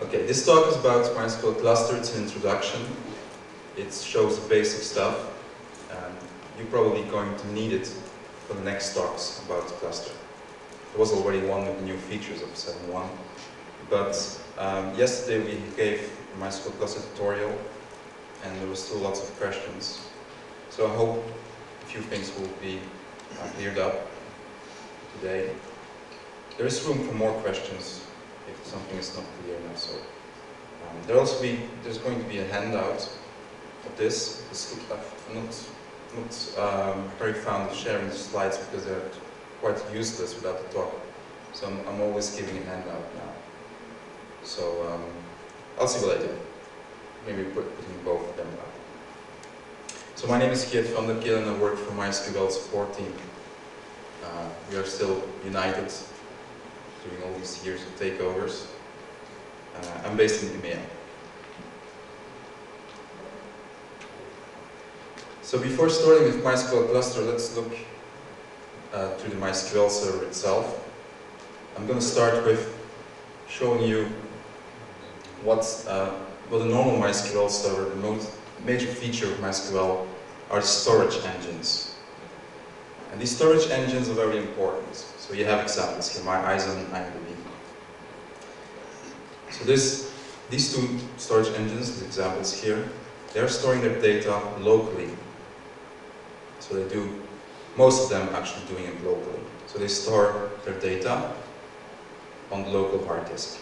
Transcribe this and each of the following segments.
Okay, this talk is about MySQL Cluster. It's an introduction. It shows the basic stuff. And you're probably going to need it for the next talks about the cluster. There was already one with the new features of 7.1. But yesterday we gave the MySQL Cluster tutorial, and there were still lots of questions. So I hope a few things will be cleared up today. There is room for more questions if something is not clear enough. So there's going to be a handout of this. I'm not very fond of sharing the slides because they're quite useless without the talk. So I'm always giving a handout now. So I'll see what I do. Maybe putting both of them up. So my name is Geert Vanderkelen and I work for MySQL support team. We are still united during all these years of takeovers. I'm based in EMEA. So before starting with MySQL Cluster, let's look to the MySQL server itself. I'm going to start with showing you what a normal MySQL server, the most major feature of MySQL, are storage engines. And these storage engines are very important. So you have examples here, MyISAM and IMDb. So these two storage engines, the examples here, they're storing their data locally. So they do, most of them actually doing it locally. So they store their data on the local hard disk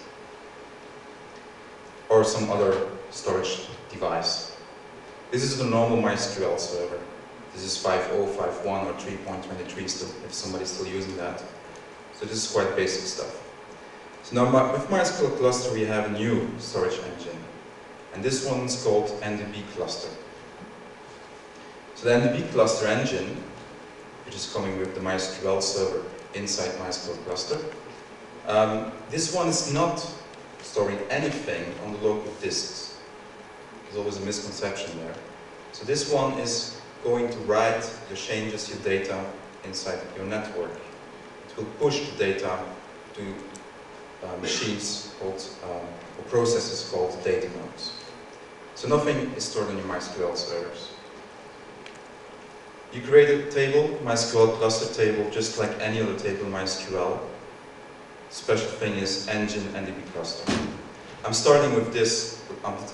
or some other storage device. This is the normal MySQL server. This is 5.0, 5.1 or 3.23 still, if somebody's still using that. So this is quite basic stuff. So now with MySQL Cluster we have a new storage engine. And this one's called DB Cluster. So the DB Cluster engine, which is coming with the MySQL server inside MySQL Cluster, this one is not storing anything on the local disks. There's always a misconception there. So this one is going to write your changes, your data inside your network. It will push the data to machines called, or processes called data nodes. So nothing is stored on your MySQL servers. You create a table, MySQL cluster table, just like any other table in MySQL. Special thing is engine DB cluster. I'm starting with this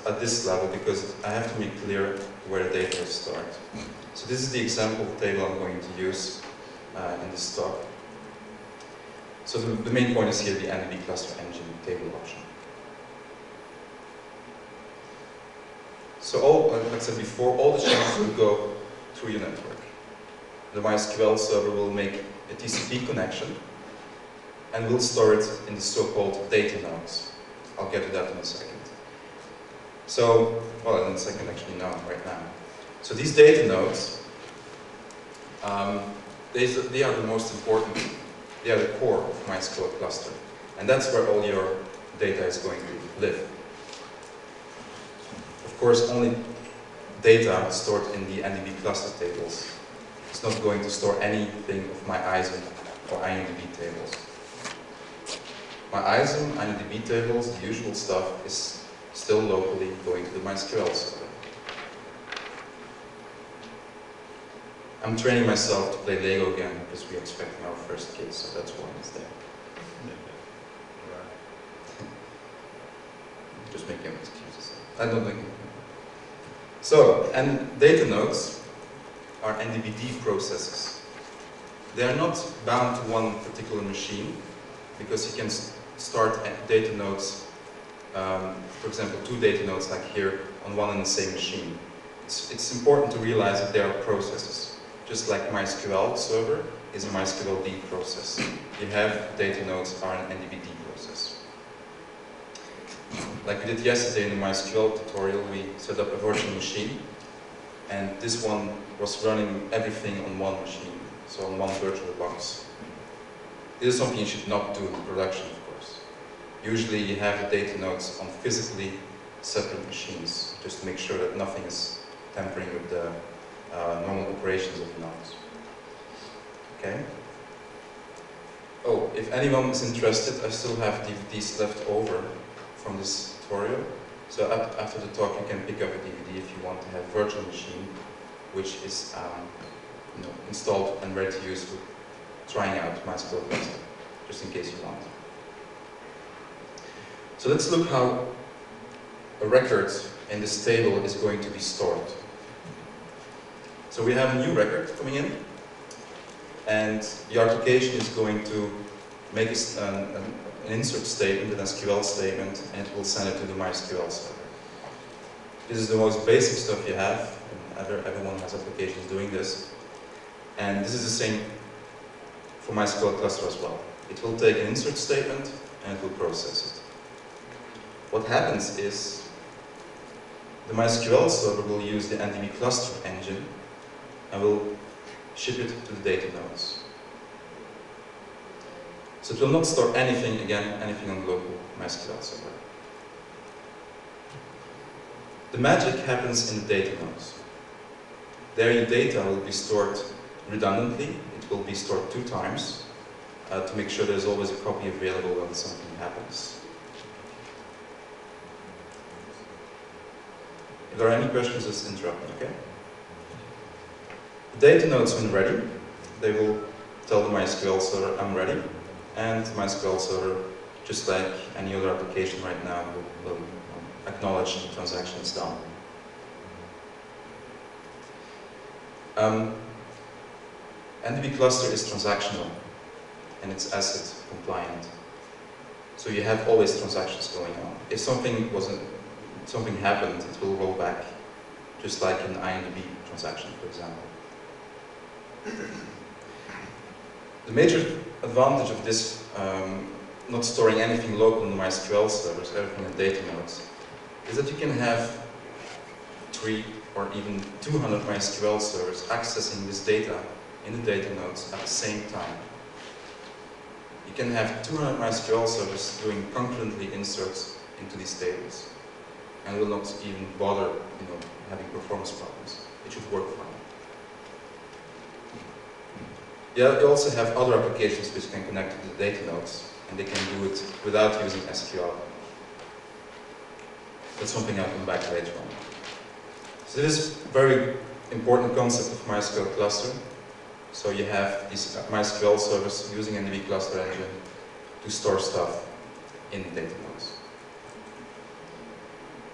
at this level because I have to make clear where the data is stored. So this is the example table I'm going to use in this talk. So the main point is here the DB cluster engine table option. So like I said before, all the changes will go through your network. The MySQL server will make a TCP connection and will store it in the so-called data nodes. I'll get to that in a second. So, well, in a second actually now, right now. So these data nodes, they are the most important, they are the core of MySQL cluster. And that's where all your data is going to live. Of course, only data stored in the DB cluster tables. It's not going to store anything of MyISAM or IMDb tables. MyISAM, IMDb tables, the usual stuff, is still locally going to the MySQL server. I'm training myself to play Lego again because we're expecting our first kid, so that's why it's there. Just making excuses. I don't think. So, and data nodes are NDBD processes. They are not bound to one particular machine because you can start data nodes, for example, two data nodes like here on one and the same machine. It's important to realize that they are processes. Just like MySQL server is a MySQL D process. You have data nodes are an NDBD process. Like we did yesterday in the MySQL tutorial, we set up a virtual machine, and this one was running everything on one machine, so on one virtual box. This is something you should not do in production, of course. Usually you have the data nodes on physically separate machines, just to make sure that nothing is tampering with the normal operations of the nodes. Okay? Oh, if anyone is interested, I still have DVDs left over from this tutorial. So after the talk, you can pick up a DVD if you want to have virtual machine, which is installed and ready to use for trying out MySQL Cluster, just in case you want. So let's look how a record in this table is going to be stored. So we have a new record coming in, and the application is going to make an insert statement, an SQL statement, and it will send it to the MySQL server. This is the most basic stuff you have, and everyone has applications doing this. And this is the same for MySQL Cluster as well. It will take an insert statement and it will process it. What happens is the MySQL server will use the DB cluster engine and will ship it to the data nodes. So it will not store anything on the local MySQL server. The magic happens in the data nodes. There your data will be stored redundantly. It will be stored 2 times to make sure there's always a copy available when something happens. If there are any questions, just interrupt me, okay? The data nodes, when ready, they will tell the MySQL server, I'm ready. And MySQL server, just like any other application right now, will acknowledge the transaction is done. DB cluster is transactional and it's ACID compliant. So you have always transactions going on. If something happened, it will roll back, just like an INDB transaction, for example. The major advantage of this, not storing anything local in the MySQL servers, everything in data nodes, is that you can have 3 or even 200 MySQL servers accessing this data in the data nodes at the same time. You can have 200 MySQL servers doing concurrently inserts into these tables, and will not even bother, having performance problems. It should work fine. Yeah, you also have other applications which can connect to the data nodes, and they can do it without using SQL. That's something I'll come back later on. So this is a very important concept of MySQL Cluster. So you have these MySQL servers using an DB cluster engine to store stuff in data nodes.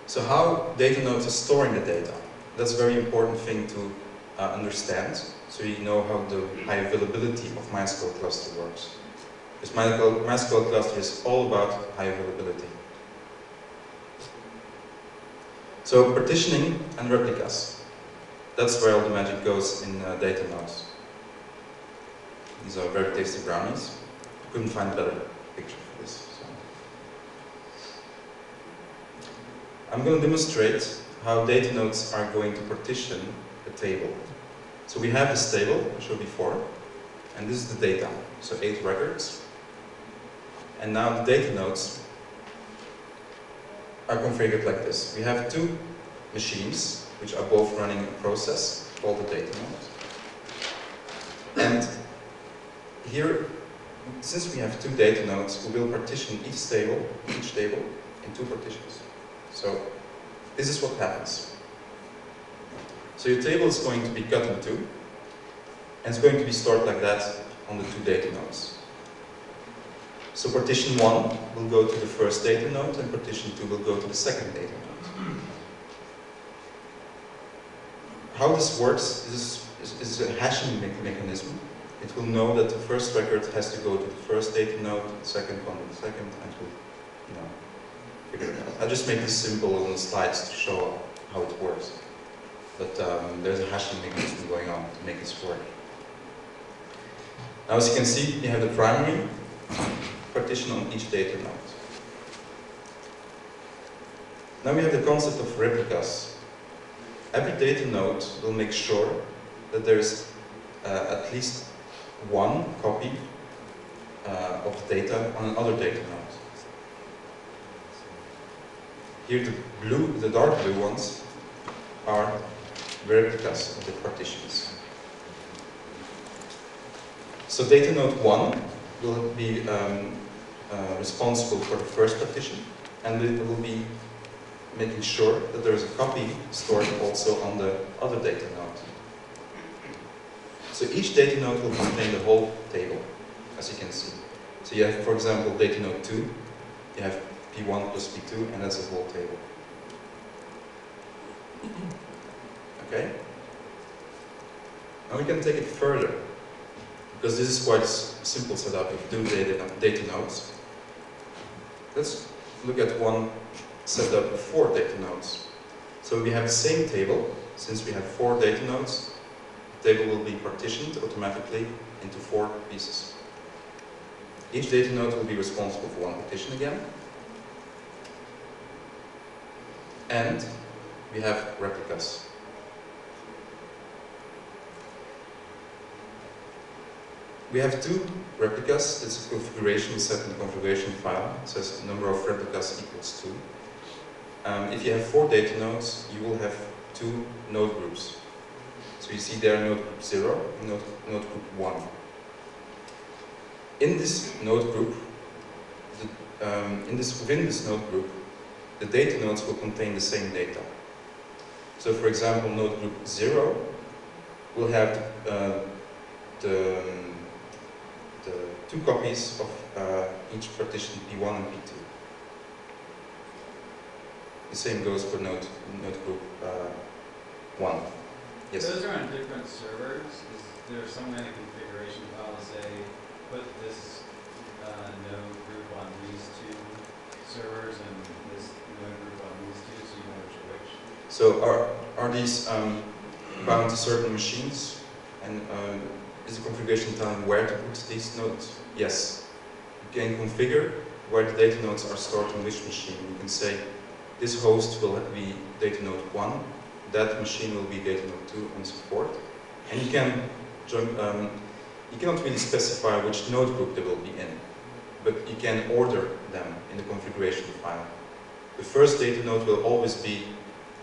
So how data nodes are storing the data? That's a very important thing to understand, so you know how the high availability of MySQL Cluster works. Because MySQL Cluster is all about high availability. So partitioning and replicas. That's where all the magic goes in data nodes. These are very tasty brownies. I couldn't find a better picture for this. So. I'm going to demonstrate how data nodes are going to partition a table. So we have this table I showed before, and this is the data. So 8 records. And now the data nodes are configured like this. We have 2 machines, which are both running a process called the data node. And here, since we have 2 data nodes, we will partition each table in 2 partitions. So this is what happens. So your table is going to be cut in 2, and it's going to be stored like that on the 2 data nodes. So partition 1 will go to the first data node, and partition 2 will go to the second data node. How this works is a hashing mechanism. It will know that the first record has to go to the first data node, the second one to the second, and it will, figure it out. I'll just make this simple on the slides to show how it works. But there's a hashing mechanism going on to make this work. Now, as you can see, you have the primary partition on each data node. Now we have the concept of replicas. Every data node will make sure that there is at least 1 copy of data on another data node. Here the dark blue ones are replicas of the partitions. So data node 1 will be responsible for the first partition, and it will be making sure that there is a copy stored also on the other data node. So each data node will contain the whole table, as you can see. So you have, for example, data node 2, you have P1 plus P2, and that's a whole table. Okay? Now we can take it further, because this is quite a simple setup with 2 data nodes. Let's look at one setup with 4 data nodes. So we have the same table. Since we have 4 data nodes, the table will be partitioned automatically into 4 pieces. Each data node will be responsible for one partition again. And we have replicas. We have 2 replicas. It's a configuration set in the configuration file. It says number of replicas equals 2. If you have 4 data nodes, you will have 2 node groups. So you see there node group 0 and node group 1. In this node group, within this node group, the data nodes will contain the same data. So for example, node group 0 will have the 2 copies of each partition P1 and P2. The same goes for node group 1. Yes? Those are on different servers. Is there some kind of configuration file to say, put this node group on these 2 servers and this node group on these 2, so you know which are which? So are these bound to certain machines? And is the configuration telling where to put these nodes? Yes. You can configure where the data nodes are stored on which machine. You can say this host will be data node 1, that machine will be data node 2, and so forth. And you can you cannot really specify which node group they will be in, but you can order them in the configuration file. The first data node will always be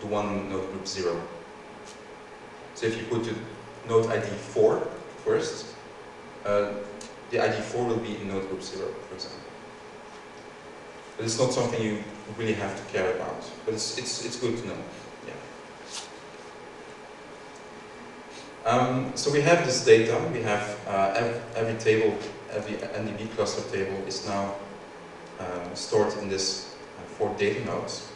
the one in node group 0. So if you put the node ID 4 first, the ID 4 will be in node group 0, for example. But it's not something you really have to care about, but it's good to know. Yeah. So we have this data. We have every table, every NDB cluster table is now stored in this 4 data nodes.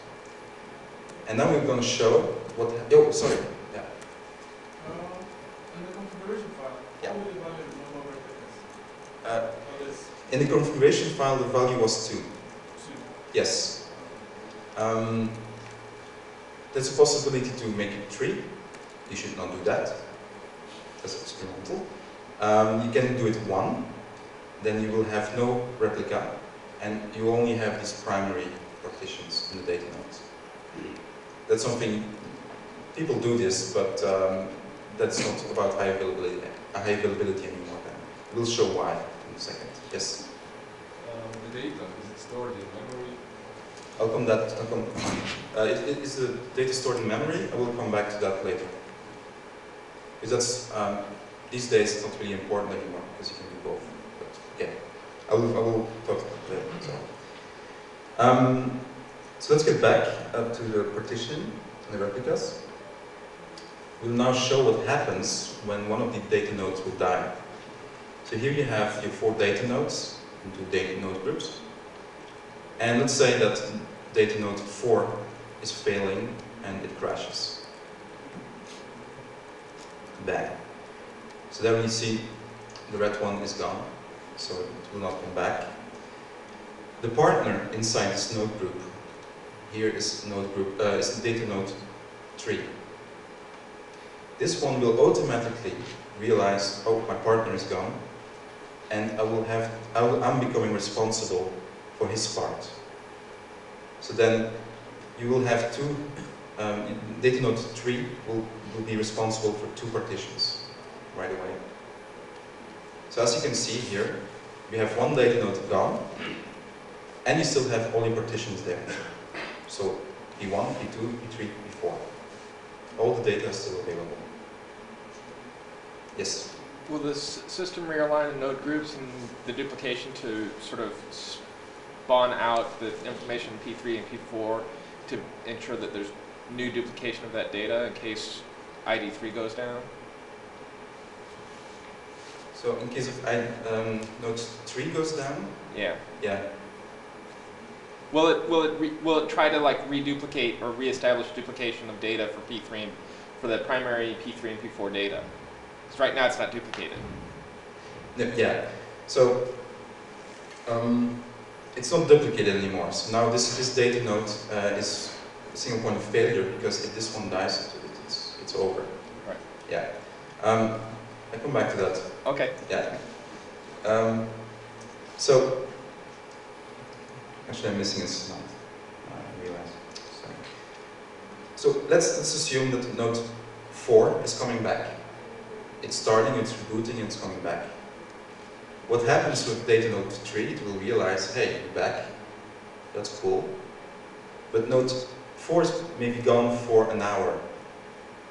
And now we're going to show what. Oh, sorry. Yeah. In the configuration file, yeah. How will you value the number of replicas? In the configuration file, the value was 2. 2. Yes. There's a possibility to make it 3. You should not do that. That's experimental. You can do it 1. Then you will have no replica, and you only have these primary partitions in the data nodes. That's something people do this, but that's not about high availability anymore. Then we'll show why in a second. Yes. The data, is it stored in memory? Is the data stored in memory? I will come back to that later. Because that's these days not really important anymore, because you can do both. But yeah, I will talk about that later. So let's get back to the partition and the replicas. We'll now show what happens when one of the data nodes will die. So here you have your 4 data nodes into data node groups. And let's say that data node 4 is failing and it crashes. Bang. So there you see the red one is gone, so it will not come back. The partner inside this node group, here is node group is data node 3. This one will automatically realize, oh, my partner is gone, and I'm becoming responsible for his part. So then you will have 2, data node 3 will be responsible for 2 partitions right away. So as you can see here, we have 1 data node gone, and you still have all your partitions there. So P1, P2, P3, P4. All the data is still available. Yes? Will this system realign the node groups and the duplication to sort of spawn out the information in P3 and P4 to ensure that there's new duplication of that data in case ID3 goes down? So in case of node 3 goes down? Yeah. Yeah. Will it try to like reduplicate or reestablish duplication of data for P3 and for the primary P3 and P4 data? Because right now it's not duplicated. No, yeah. So it's not duplicated anymore. So now this data node is a single point of failure because if this one dies, it's over. Right. Yeah. I come back to that. Okay. Yeah. So actually, I'm missing a slide. I realize. Sorry. So let's assume that node 4 is coming back. It's starting, it's rebooting, and it's coming back. What happens with data node 3? It will realize, hey, you're back. That's cool. But node 4 is maybe gone for an hour,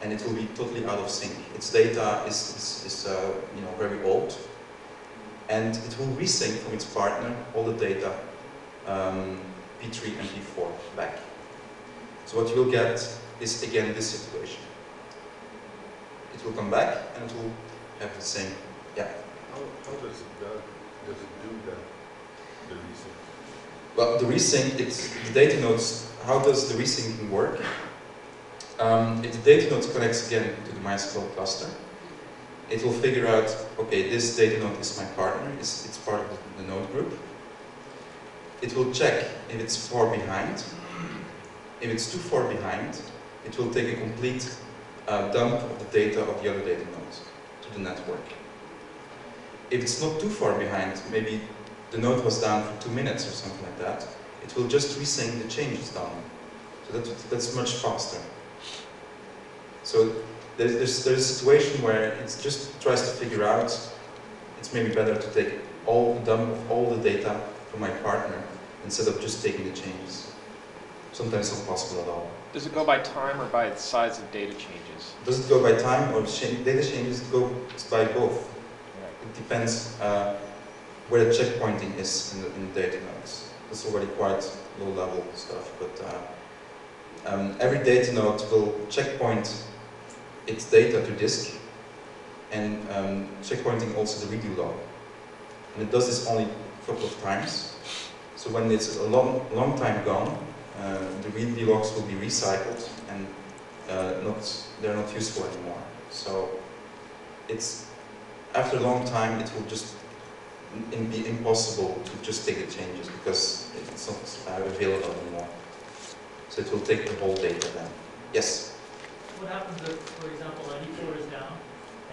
and it will be totally out of sync. Its data is very old, and it will resync from its partner all the data P3 and P4 back. So what you will get is again this situation. It will come back and it will have the same. Yeah. How does it do that? The resync. Well, the resync, it's the data nodes. How does the resyncing work? If the data node connects again to the MySQL cluster, it will figure out, okay, this data node is my partner, it's part of the node group. It will check if it's far behind. If it's too far behind, it will take a complete dump of the data of the other data nodes to the network. If it's not too far behind, maybe the node was down for 2 minutes or something like that, it will just resync the changes done. So that's much faster. So there's a situation where it just tries to figure out, it's maybe better to take all the dump of all the data from my partner instead of just taking the changes. Sometimes it's not possible at all. Does it go by time or by the size of data changes? Does it go by time or data changes? It goes by both. Right. It depends where the checkpointing is in the data nodes. That's already quite low level stuff, but every data node will checkpoint its data to disk and checkpointing also the redo log. And it does this only a couple of times. So when it's a long time gone, the redo logs will be recycled and they're not useful anymore. So it's after a long time it will just be impossible to just take the changes because it's not available anymore. So it will take the whole data then. Yes? What happens if, for example, ID4 is down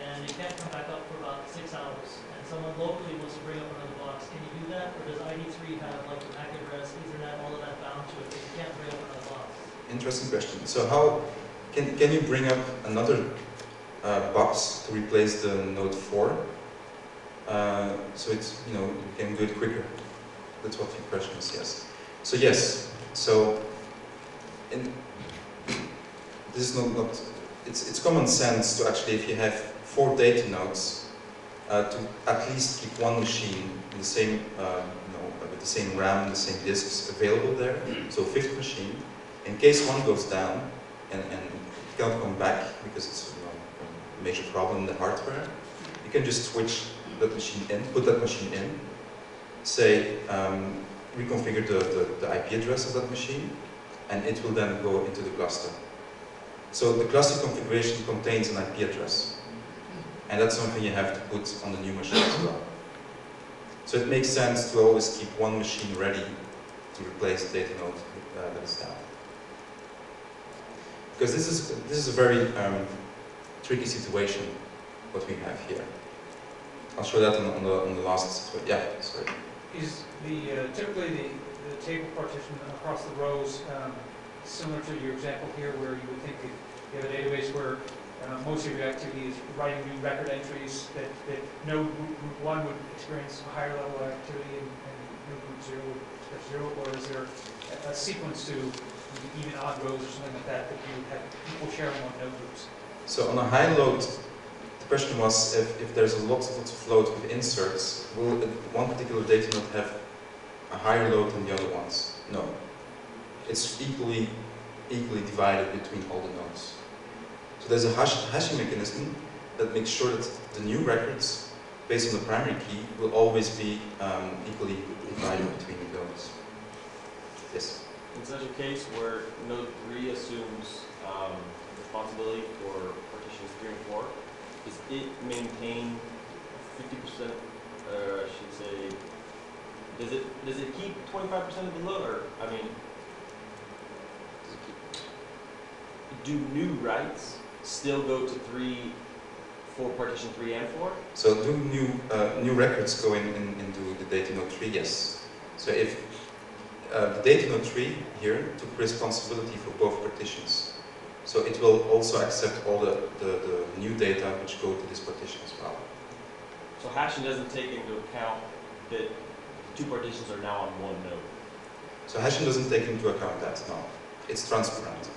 and it can't come back up for about 6 hours and someone locally wants to bring up another box? Can you do that? Or does ID3 have like the MAC address, Ethernet, all of that bound to it that you can't bring up another box? Interesting question. So how can you bring up another box to replace the node 4? So it's, you can do it quicker. That's what your question is, yes. So yes, so this is not it's common sense to actually, if you have 4 data nodes, to at least keep one machine in the same, with the same RAM, the same disks available there. So 5th machine, in case one goes down and it can't come back because it's a major problem in the hardware, you can just switch that machine in, put that machine in, say reconfigure the IP address of that machine, and it will then go into the cluster. So the cluster configuration contains an IP address, and that's something you have to put on the new machine as well. So it makes sense to always keep one machine ready to replace the data node that is down. Because this is a very tricky situation, what we have here. I'll show that on the last. Yeah, sorry. Is typically the table partition across the rows similar to your example here, where you would think if you have a database where most of your activity is writing new record entries, that node group 1 would experience a higher level of activity and node group 0, or is there a sequence to even odd rows or something like that you would have people sharing on node groups? So on a high load, the question was if there's a lot of load with inserts, will one particular data node have a higher load than the other ones? No. It's equally divided between all the nodes. So there's a hashing mechanism that makes sure that the new records, based on the primary key, will always be equally divided between the nodes. Yes? In such a case where node 3 assumes responsibility for partitions 3 and 4, does it maintain 50%, or I should say, does it keep 25% of the load, or, I mean, do new writes still go to 3 for partition 3 and 4? So do new records go into the data node 3? Yes. So if the data node 3 here took responsibility for both partitions, so it will also accept all the new data which go to this partition as well. So hashing doesn't take into account that 2 partitions are now on 1 node. So hashing doesn't take into account that, no. It's transparent.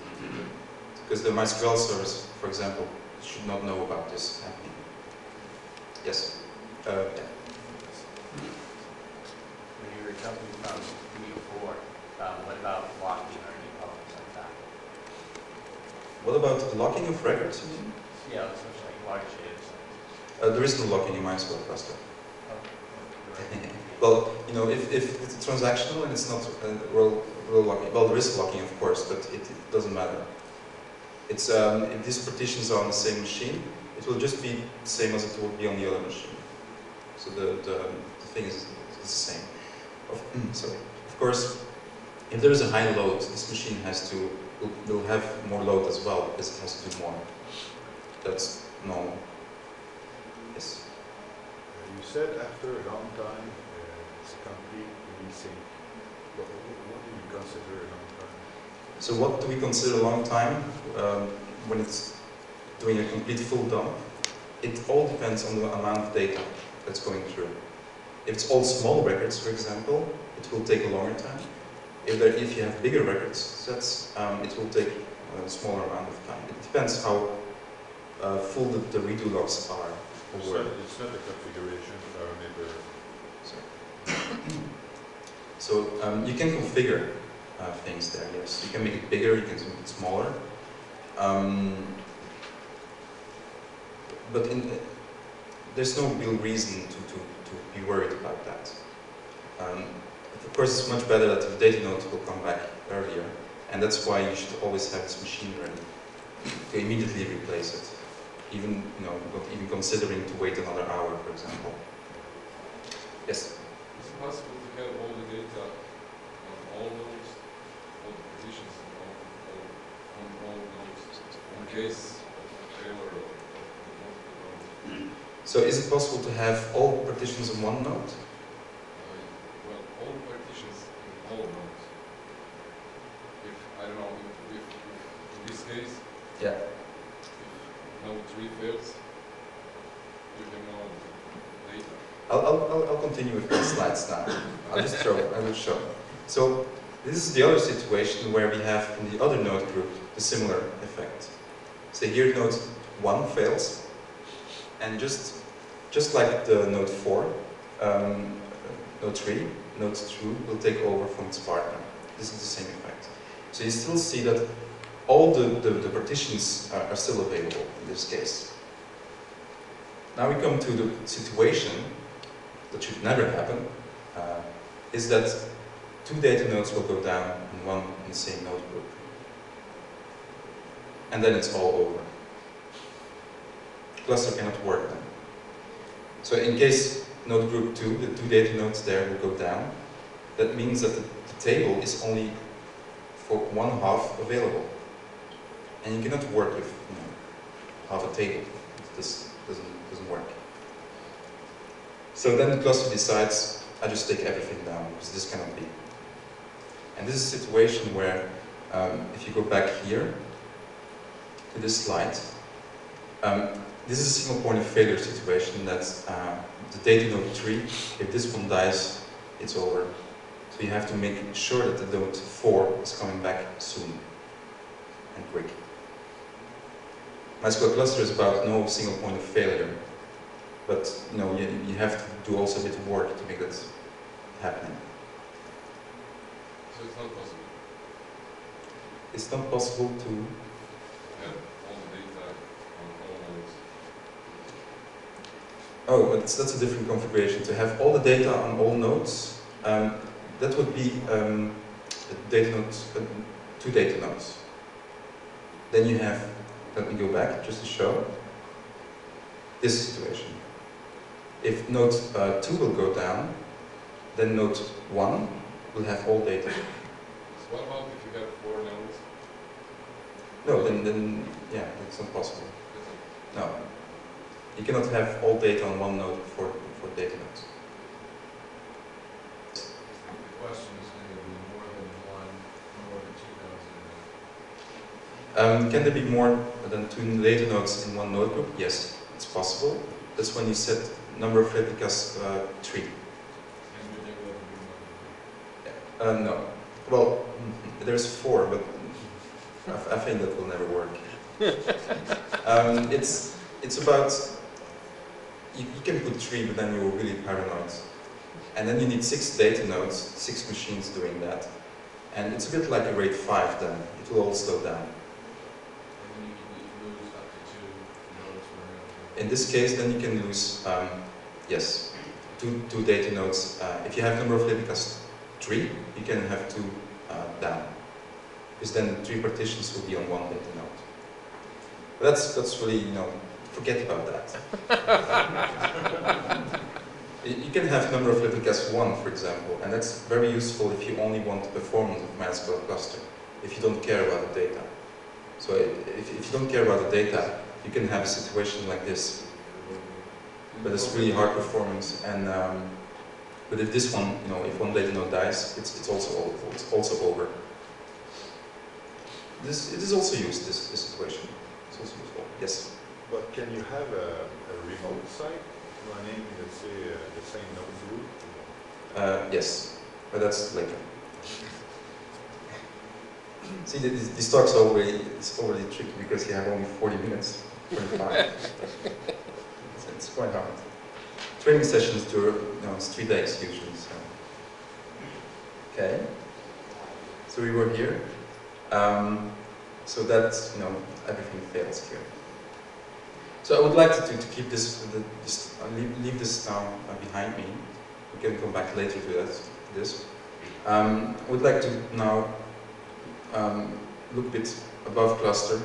Because the MySQL servers, for example, should not know about this happening. Yes? Yeah. When you were jumping from 3 to 4, what about locking or any problems like that? What about locking of records? Yeah, especially like watershed or something. There is no locking in MySQL Cluster. Oh, right. Well, you know, if it's transactional and it's not real locking, well, there is locking, of course, but it doesn't matter. It's if these partitions are on the same machine, it will just be the same as it would be on the other machine. So the thing is the same. Sorry. Of course, if there is a high load, this machine will have more load as well because it has to do more. That's normal. Yes. You said after a long time it's complete releasing. What do you consider a long time? So what do we consider a long time when it's doing a complete full dump? It all depends on the amount of data that's going through. If it's all small records, for example, it will take a longer time. If you have bigger record sets, it will take a smaller amount of time. It depends how full the redo logs are. It's not a configuration parameter. So you can configure things there, yes. You can make it bigger, you can make it smaller. But there's no real reason to be worried about that. Of course, it's much better that the data node will come back earlier, and that's why you should always have this machine ready to immediately replace it. Even, not even considering to wait another hour, for example. Yes? Is it possible to have all the data on all nodes, all the partitions on all nodes, in case of failure of multiple nodes? So is it possible to have all partitions on one node? Well, all partitions in all nodes. If, I don't know, if in this case, Yeah. node 3 fails, you have no data. I'll continue with the slides now. I will show. So this is the other situation where we have in the other node group the similar effect. So here node 1 fails, and just like the node 4, node 3, node 2 will take over from its partner. This is the same effect. So you still see that all the partitions are still available in this case. Now we come to the situation that should never happen, is that 2 data nodes will go down and 1 in the same node group. And then it's all over. Cluster cannot work then. So in case node group 2, the 2 data nodes there will go down, that means that the table is only for 1/2 available. And you cannot work with half a table. This doesn't work. So then the cluster decides, I just take everything down, because this cannot be. And this is a situation where, if you go back here, to this slide, this is a single point of failure situation that the data node 3, if this one dies, it's over. So you have to make sure that the node 4 is coming back soon and quick. MySQL Cluster is about no single point of failure, but you have to do also a bit of work to make that happening. So it's not possible. It's not possible to. Yeah, all the data on all nodes. Oh, but that's a different configuration. To have all the data on all nodes, that would be a data node, two data nodes. Then you have, let me go back just to show, this situation. If node 2 will go down, then node 1 will have all data. So what about if you have 4 nodes? No, then yeah, that's not possible. That's No. You cannot have all data on one node for data nodes. The question is, can there be more than one, more than two nodes in a Can there be more than 2 data nodes in one node group? Yes, it's possible. That's when you set number of replicas 3. And would there ever be more? No. Well, there's 4, but I think that will never work. It's about, you can put 3, but then you're really paranoid. And then you need 6 data nodes, 6 machines doing that. And it's a bit like a RAID 5 then. It will all slow down. And then you can lose up to 2 nodes per node. In this case, then you can lose, yes, two data nodes. If you have number of replicas 3, you can have 2 down. Because then the 3 partitions will be on one data node. But that's really, forget about that. You can have number of replicas 1, for example, and that's very useful if you only want the performance of MySQL Cluster, if you don't care about the data. So if you don't care about the data, you can have a situation like this, but it's really hard performance. And but if this one, if one data node dies, it's also over. It is also used, this situation. It's also useful. Yes. But can you have a remote site running, let's say, the same node group? Yes, but that's later. See, this talk's already tricky because you have only 40 minutes, 25. It's quite hard. Training sessions do, it's 3 days usually. So. Okay. So we were here. So that, everything fails here. So I would like to keep this, leave this now behind me. We can come back later to this. I would like to now look a bit above cluster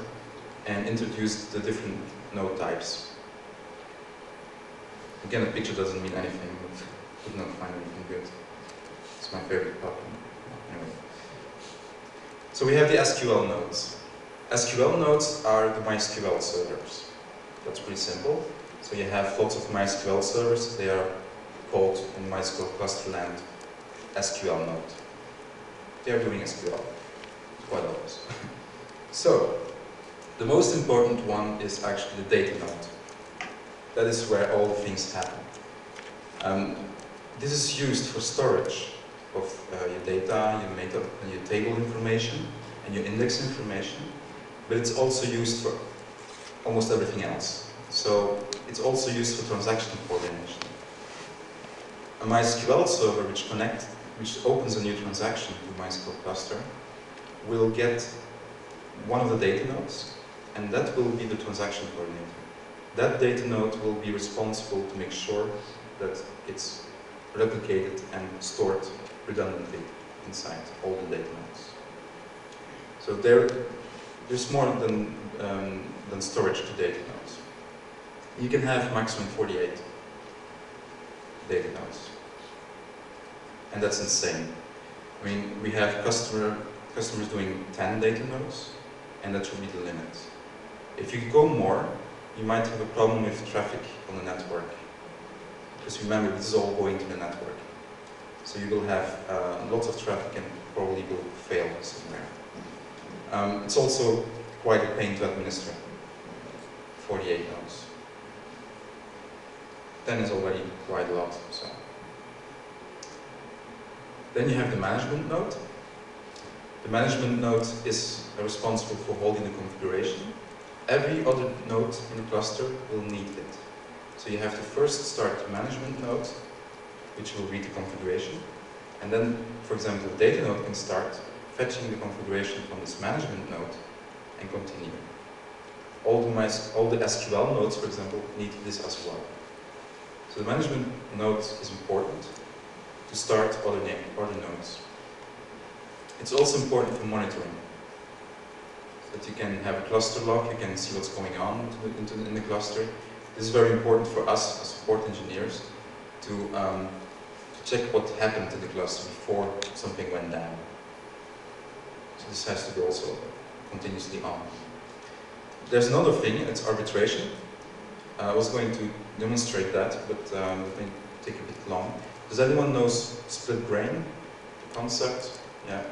and introduce the different node types. Again, a picture doesn't mean anything, but I could not find anything good. It's my favorite problem. Anyway. So we have the SQL nodes. SQL nodes are the MySQL servers. That's pretty simple. So you have lots of MySQL servers. They are called in MySQL cluster land SQL node. They are doing SQL. Quite obvious. So the most important one is actually the data node. That is where all the things happen. This is used for storage of your data, your table information, and your index information. But it's also used for almost everything else. So it's also used for transaction coordination. A MySQL server which opens a new transaction to MySQL cluster will get one of the data nodes, and that will be the transaction coordinator. That data node will be responsible to make sure that it's replicated and stored redundantly inside all the data nodes. So there's more than storage to data nodes. You can have maximum 48 data nodes. And that's insane. I mean, we have customers doing 10 data nodes, and that should be the limit. If you go more, you might have a problem with traffic on the network. Because remember, this is all going to the network. So you will have lots of traffic and probably will fail somewhere. It's also quite a pain to administer. 48 nodes. 10 is already quite a lot. So. Then you have the management node. The management node is responsible for holding the configuration. Every other node in the cluster will need it. So you have to first start the management node, which will read the configuration, And then, for example, the data node can start fetching the configuration from this management node and continue. All the SQL nodes, for example, need this as well. So the management node is important to start other nodes. It's also important for monitoring. So that you can have a cluster log, you can see what's going on in the cluster. This is very important for us as support engineers to check what happened in the cluster before something went down. So this has to be also continuously on. There's another thing, it's arbitration. I was going to demonstrate that, but it may take a bit long. Does anyone know split brain concept? Yeah,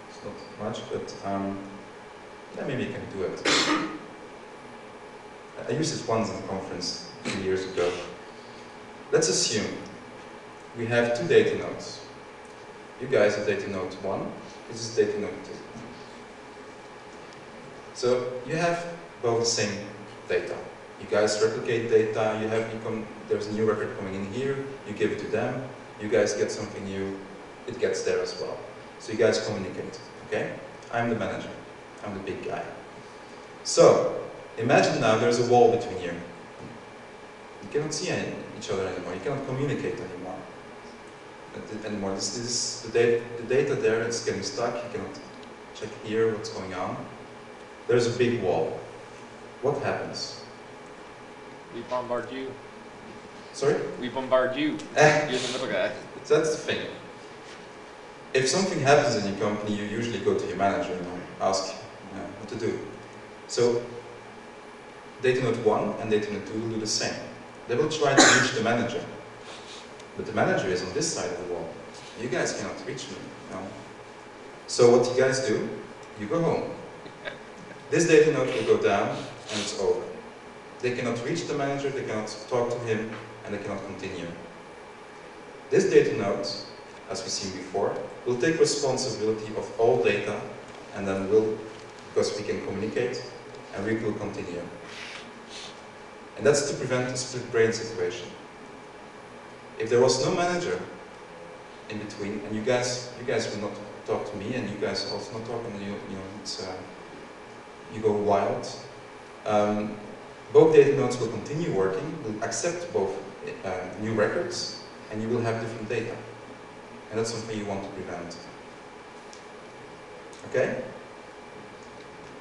it's not much, but yeah, maybe you can do it. I used it once in a conference 2 years ago. Let's assume we have two data nodes. You guys are data node 1, this is data node 2. So you have both the same data. You guys replicate data, there's a new record coming in here, you give it to them, you guys get something new, it gets there as well. So you guys communicate, okay? I'm the manager, I'm the big guy. So, imagine now there's a wall between you. You cannot see each other anymore, you cannot communicate anymore. The data there is getting stuck, you cannot check here what's going on. There's a big wall. What happens? We bombard you. Sorry? We bombard you. You're the middle guy. That's the thing. If something happens in your company, you usually go to your manager and ask what to do. So, data node 1 and data node 2 will do the same. They will try to reach the manager. But the manager is on this side of the wall. You guys cannot reach me. No. So what you guys do, you go home. This data node will go down and it's over. They cannot reach the manager, they cannot talk to him, and they cannot continue. This data node, as we've seen before, will take responsibility of all data, and then because we can communicate, and we will continue. And that's to prevent a split brain situation. If there was no manager in between, and you guys will not talk to me, and you guys also not talk, and you go wild. Both data nodes will continue working, will accept both new records, and you will have different data. And that's something you want to prevent. Okay?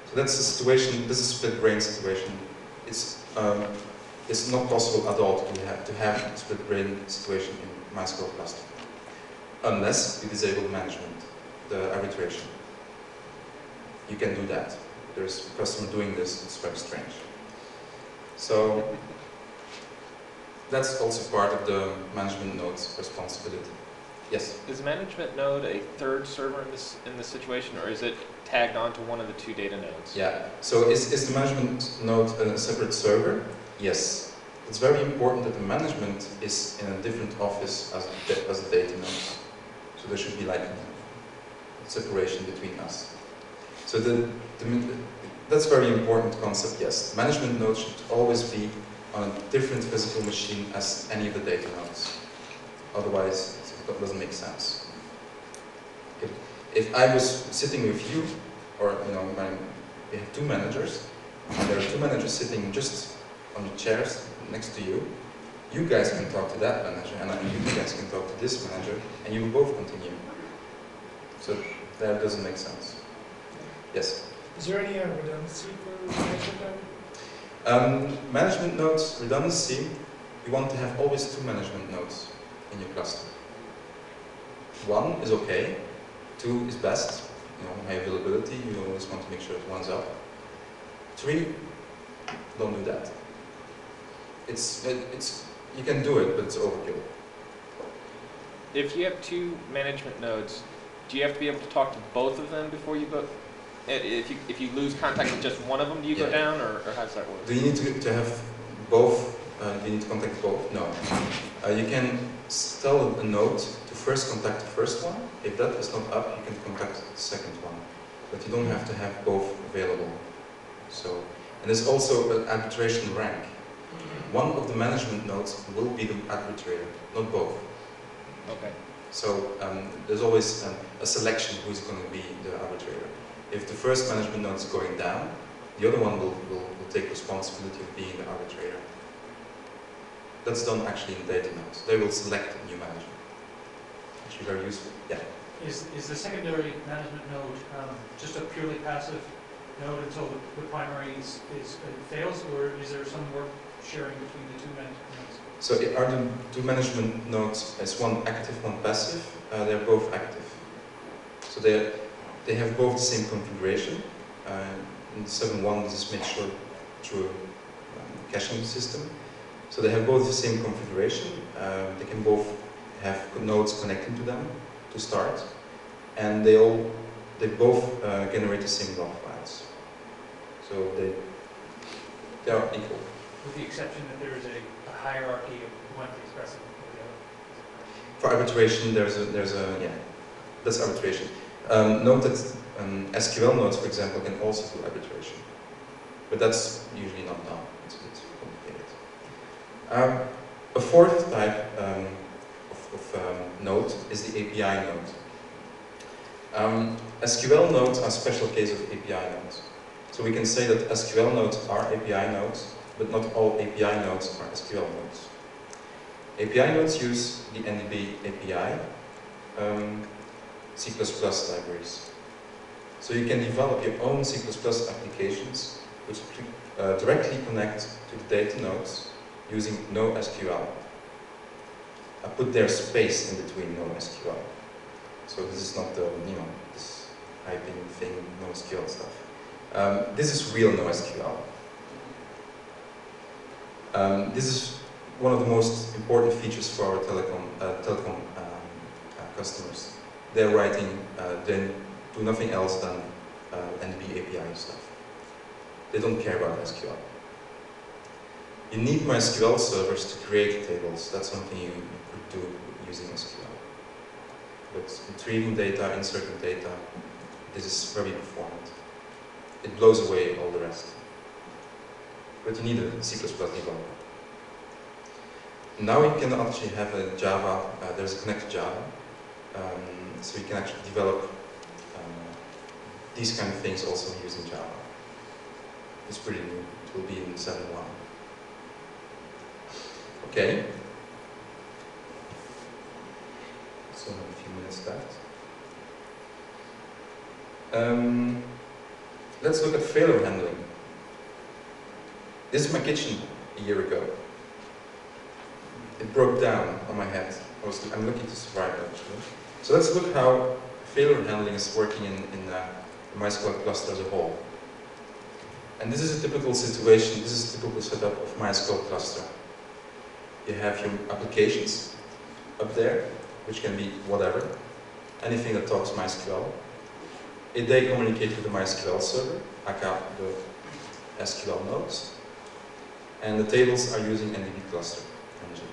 So that's the situation, this is a split brain situation. It's not possible at all to have a split brain situation in MySQL Cluster. Unless you disable management, the arbitration. You can do that. There's a customer doing this, it's very strange. So, that's also part of the management node's responsibility. Yes? Is management node a third server in this situation, or is it tagged onto one of the two data nodes? Yeah. So is the management node a separate server? Yes. It's very important that the management is in a different office as the data nodes. So there should be like a separation between us. So that's a very important concept, yes. Management nodes should always be on a different physical machine as any of the data nodes. Otherwise, it doesn't make sense. If I was sitting with you, or we have two managers, and there are two managers sitting just on the chairs next to you, you guys can talk to that manager, and you guys can talk to this manager, and you will both continue. So that doesn't make sense. Yes? Is there any redundancy for management node? Management nodes, redundancy, you want to have always two management nodes in your cluster. One is okay, two is best, high availability, you always want to make sure that one's up. Three, don't do that. You can do it, but it's overkill. If you have two management nodes, do you have to be able to talk to both of them before you go? If you lose contact with just one of them, do you go down, or how does that work? Do you need to have both? Do you need to contact both? No. You can tell a node to first contact the first one. If that is not up, you can contact the second one. But you don't have to have both available. So, and there's also an arbitration rank. One of the management nodes will be the arbitrator, not both. Okay. So there's always a selection who's going to be the arbitrator. If the first management node is going down, the other one will take responsibility of being the arbitrator. That's done actually in data nodes. They will select a new manager. Actually very useful. Yeah. Is the secondary management node just a purely passive node until the primary fails, or is there some work sharing between the two management nodes? So are the two management nodes as one active, one passive? They're both active. So they have both the same configuration. In 7.1 this is made sure through a caching system. So they have both the same configuration. They can both have nodes connecting to them to start, and they both generate the same log files. So they are equal. With the exception that there is a hierarchy of one to express it over the other. For arbitration, there's a yeah, that's arbitration. Note that SQL nodes, for example, can also do arbitration, but that's usually not done. It's a bit complicated. A fourth type of node is the API node. SQL nodes are a special case of API nodes. So we can say that SQL nodes are API nodes, but not all API nodes are SQL nodes. API nodes use the NDB API, C++ libraries. So you can develop your own C++ applications which directly connect to the data nodes using no SQL. I put their space in between no SQL. So this is not the, this hyping thing, no SQL stuff. This is real no SQL. This is one of the most important features for our telecom customers. They're writing, they do nothing else than NDB API stuff. They don't care about SQL. You need MySQL servers to create tables. That's something you could do using SQL. But retrieving data, inserting data, this is very performant. It blows away all the rest. But you need a C++ developer. Now you can actually have a Java, there's a connected Java, so you can actually develop these kind of things also using Java. It's pretty new, it will be in 7.1. Okay. So a few minutes left. Let's look at failure handling. This is my kitchen a year ago. It broke down on my head. I'm lucky to survive actually. So let's look how failure handling is working in MySQL Cluster as a whole. And this is a typical situation, this is a typical setup of MySQL Cluster. You have your applications up there, which can be whatever, anything that talks MySQL. They communicate with the MySQL server, aka the SQL nodes, and the tables are using NDB cluster engine.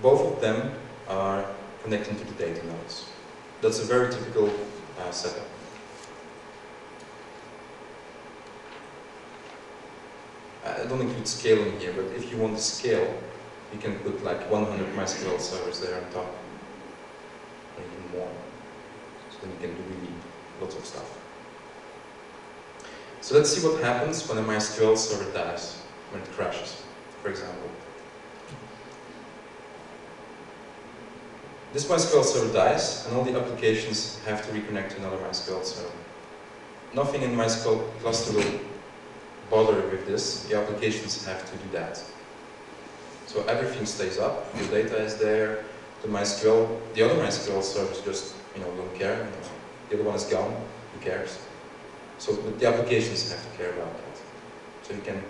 Both of them are connecting to the data nodes. That's a very typical setup. I don't include scaling here, but if you want to scale, you can put like 100 MySQL servers there on top, or even more. So then you can do really lots of stuff. So let's see what happens when a MySQL server dies, when it crashes, for example. This MySQL server dies, and all the applications have to reconnect to another MySQL server. Nothing in MySQL Cluster will bother with this. The applications have to do that. So everything stays up, your data is there, the other MySQL servers just, don't care. The other one is gone, who cares? So the applications have to care about that. So you can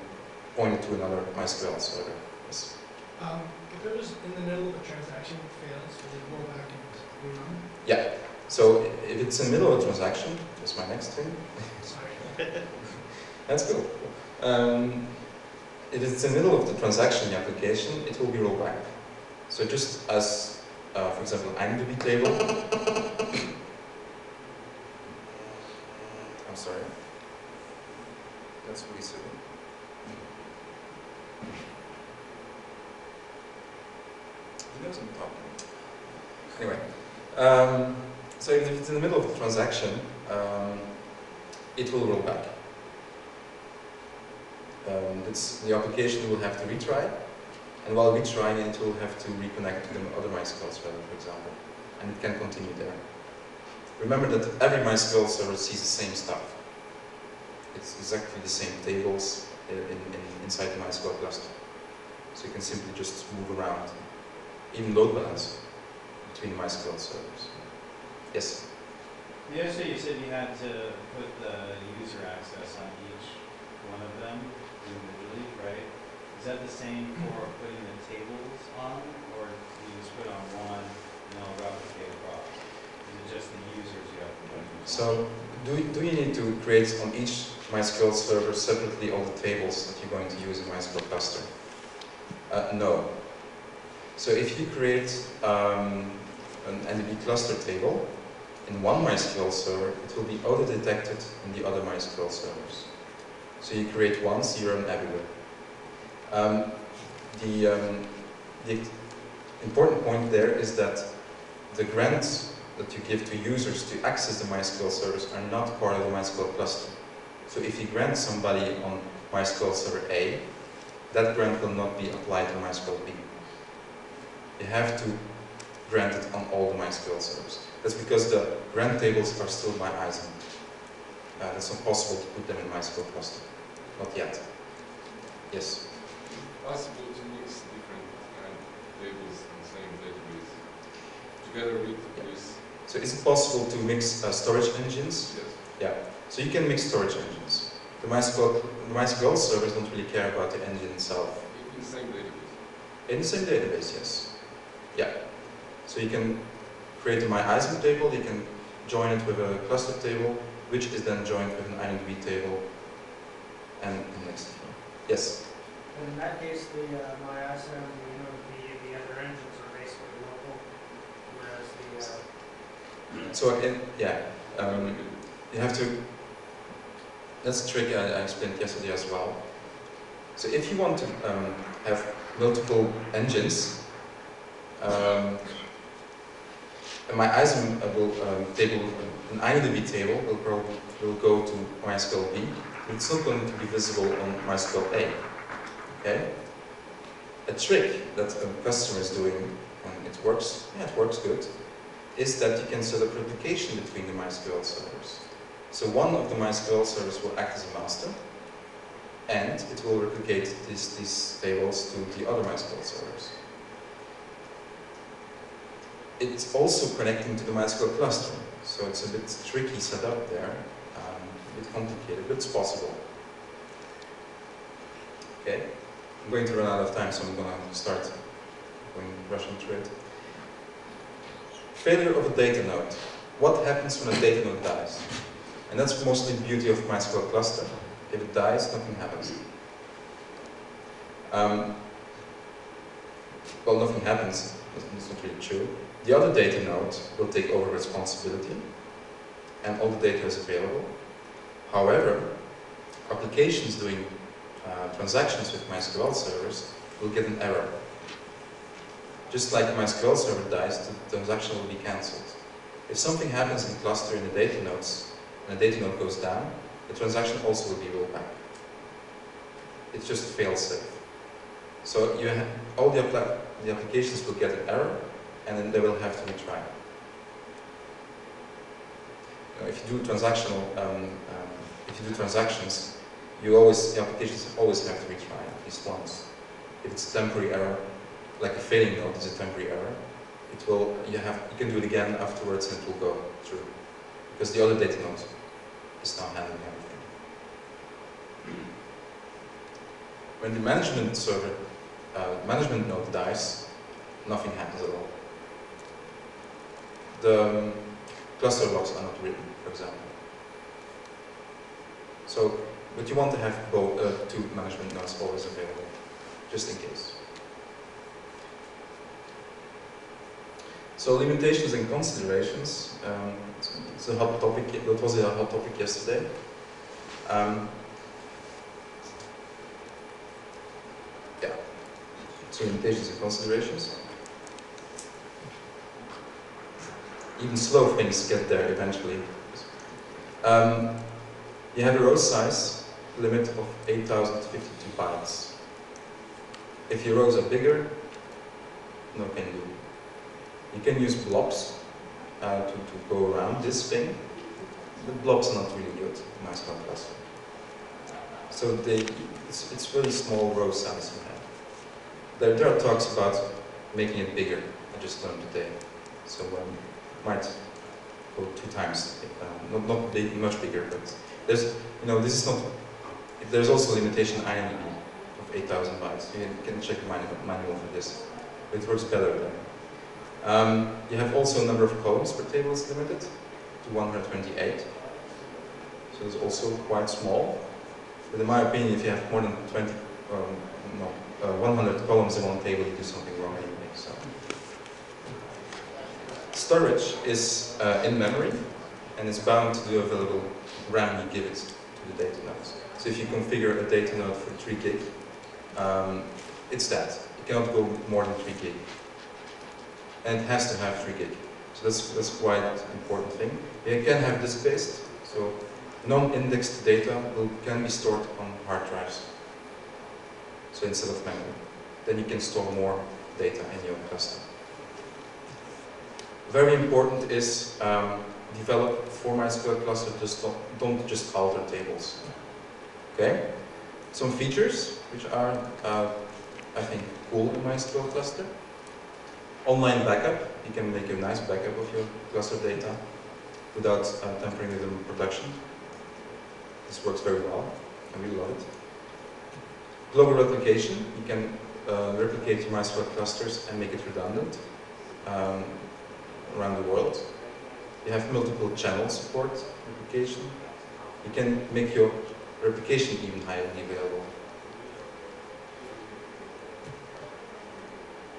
point it to another MySQL server. Yes. If it was in the middle of a transaction that fails, will it roll back and rerun? Yeah. So if it's in the middle of a transaction, that's my next thing. Sorry. That's cool. If it's in the middle of the transaction, the application, it will be rolled back. So just as, for example, IMDb table. I'm sorry. That's really silly. He knows I'm talking. Anyway, so if it's in the middle of the transaction, it will roll back. The application will have to retry, and while retrying, it will have to reconnect to the other MySQL server, for example, and it can continue there. Remember that every MySQL server sees the same stuff. It's exactly the same tables inside the MySQL cluster. So you can simply just move around, even load balance between MySQL servers. Yes? The other day you said you had to put the user access on each one of them individually, right? Is that the same for putting the tables on, or do you just put on one and it'll replicate across? Is it just the users you have to put on? So, do you need to create on each MySQL server separately all the tables that you're going to use in MySQL Cluster? No. So if you create an NDB cluster table in one MySQL server, it will be auto-detected in the other MySQL servers. So you create once, you run everywhere. The important point there is that the grants that you give to users to access the MySQL servers are not part of the MySQL cluster. So if you grant somebody on MySQL server A, that grant will not be applied to MySQL B. You have to grant it on all the MySQL servers. That's because the grant tables are still by ISM. It's not possible to put them in MySQL cluster. Not yet. Yes? Possible to mix different tables in the same database together with So is it possible to mix storage engines? Yes. Yeah. So you can mix storage engines. The MySQL servers don't really care about the engine itself. In the same database. In the same database, yes. Yeah. So you can create a MyISM table, you can join it with a cluster table, which is then joined with an INDB table, and next. Yes? And in that case, the MyISM, the other engines are basically local, whereas the... So again, yeah, you have to, that's a trick I explained yesterday as well. So if you want to have multiple engines, MyISM table, an INDB table will go to MySQL B. It's not going to be visible on MySQL A. Okay? A trick that a customer is doing, and it works good, is that you can set up replication between the MySQL servers. So one of the MySQL servers will act as a master, and it will replicate these tables to the other MySQL servers. It's also connecting to the MySQL cluster, so it's a bit tricky setup there, a bit complicated, but it's possible. Okay, I'm going to run out of time, so I'm going to start rushing through it. Failure of a data node. What happens when a data node dies? And that's mostly the beauty of MySQL cluster. If it dies, nothing happens. Well, nothing happens. That's not really true. The other data node will take over responsibility, and all the data is available. However, applications doing transactions with MySQL servers will get an error. Just like MySQL server dies, the transaction will be cancelled. If something happens in cluster in the data nodes, and the data node goes down, the transaction also will be rolled back. It's just a fail-safe. So you have, all the applications will get an error, and then they will have to retry. If you do transactional, if you do transactions, the applications always have to retry at least once. If it's a temporary error, like a failing node is a temporary error, it will you can do it again afterwards, and it will go through because the other data node is now handling everything. When the management server, management node dies, nothing happens at all. The cluster logs are not written, for example. So, but you want to have both two management nodes always available, just in case. So limitations and considerations. It's a hot topic. That was a hot topic yesterday. Yeah. So limitations and considerations. even slow things get there eventually. You have a row size limit of 8052 bytes. If your rows are bigger, no can do. You can use blobs to go around this thing. The blobs are not really good in MySQL Cluster. So it's very small row size you have. There are talks about making it bigger. I just learned today. So might go 2 times, not big, much bigger, but there's, this is not, there's also a limitation INDB of 8,000 bytes. You can check the manual for this. It works better there. You have also a number of columns per table is limited to 128. So it's also quite small. But in my opinion, if you have more than 100 columns in one table, you do something wrong anyway. So. Storage is in memory, and it's bound to the available RAM you give it to the data nodes. So if you configure a data node for 3 gig, it's that. It cannot go more than 3 gig. And it has to have 3 gig. So that's quite an important thing. You can have disk-based, so non-indexed data can be stored on hard drives. So instead of memory. Then you can store more data in your cluster. Very important is develop for MySQL Cluster, don't just alter tables. Okay? Some features which are, I think, cool in MySQL Cluster. Online backup. You can make a nice backup of your cluster data without tampering with them in production. This works very well. I really love it. Global replication. You can replicate your MySQL clusters and make it redundant around the world. You have multiple channel support replication. You can make your replication even highly available.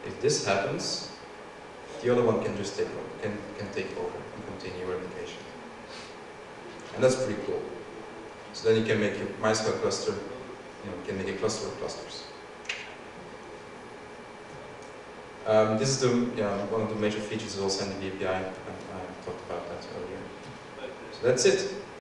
If this happens, the other one can just take over and continue replication. And that's pretty cool. So then you can make your MySQL cluster, you can make a cluster of clusters. This is one of the major features is also in the API, and I talked about that earlier. So that's it.